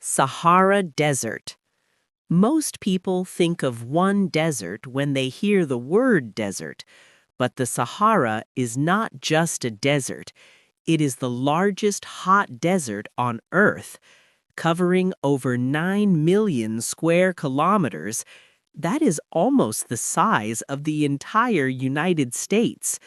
Sahara Desert. Most people think of one desert when they hear the word desert, but the Sahara is not just a desert. It is the largest hot desert on Earth, covering over 9 million square kilometers. That is almost the size of the entire United States.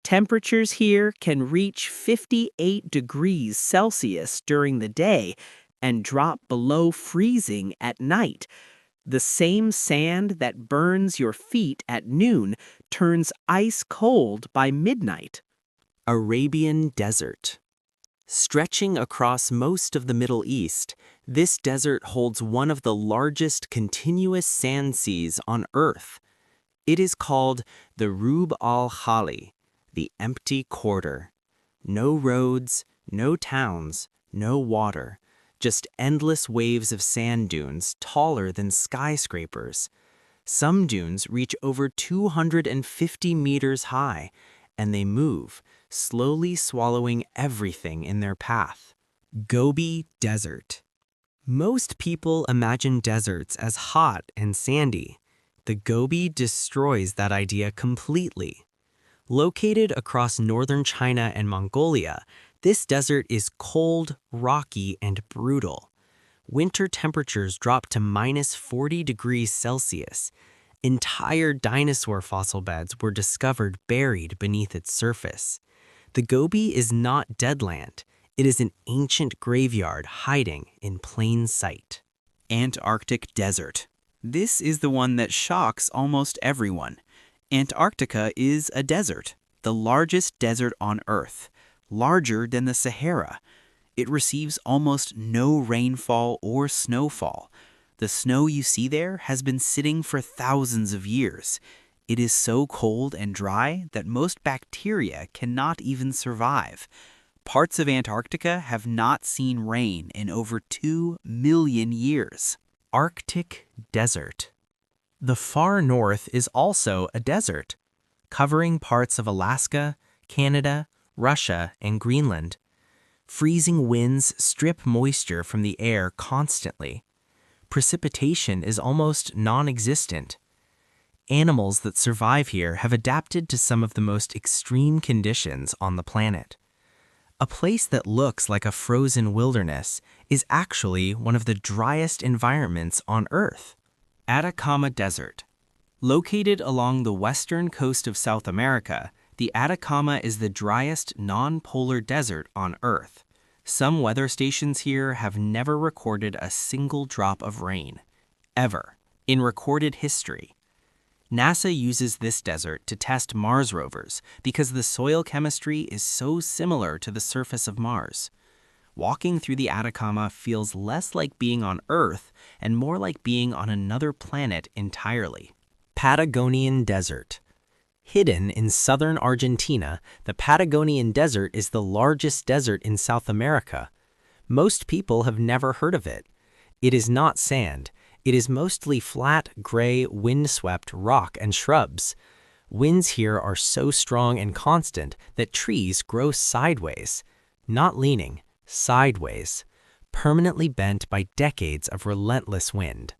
Temperatures here can reach 58 degrees Celsius during the day and drop below freezing at night. The same sand that burns your feet at noon turns ice cold by midnight. Arabian Desert. Stretching across most of the Middle East, this desert holds one of the largest continuous sand seas on Earth. It is called the Rub al-Khali, the empty quarter. No roads, no towns, no water, just endless waves of sand dunes taller than skyscrapers. Some dunes reach over 250 meters high, and they move, slowly swallowing everything in their path. Gobi Desert. Most people imagine deserts as hot and sandy. The Gobi destroys that idea completely. Located across northern China and Mongolia, this desert is cold, rocky, and brutal. Winter temperatures drop to -40 degrees Celsius. Entire dinosaur fossil beds were discovered buried beneath its surface. The Gobi is not deadland. It is an ancient graveyard hiding in plain sight. Antarctic Desert. This is the one that shocks almost everyone. Antarctica is a desert, the largest desert on Earth, larger than the Sahara. It receives almost no rainfall or snowfall. The snow you see there has been sitting for thousands of years. It is so cold and dry that most bacteria cannot even survive. Parts of Antarctica have not seen rain in over 2 million years. Arctic Desert. The far north is also a desert, covering parts of Alaska, Canada, Russia, and Greenland. Freezing winds strip moisture from the air constantly. Precipitation is almost non-existent. Animals that survive here have adapted to some of the most extreme conditions on the planet. A place that looks like a frozen wilderness is actually one of the driest environments on Earth. Atacama Desert. Located along the western coast of South America, the Atacama is the driest non-polar desert on Earth. Some weather stations here have never recorded a single drop of rain, ever, in recorded history. NASA uses this desert to test Mars rovers because the soil chemistry is so similar to the surface of Mars. Walking through the Atacama feels less like being on Earth and more like being on another planet entirely. Patagonian Desert. Hidden in southern Argentina, the Patagonian Desert is the largest desert in South America. Most people have never heard of it. It is not sand. It is mostly flat, gray, windswept rock and shrubs. Winds here are so strong and constant that trees grow sideways, not leaning, sideways, permanently bent by decades of relentless wind.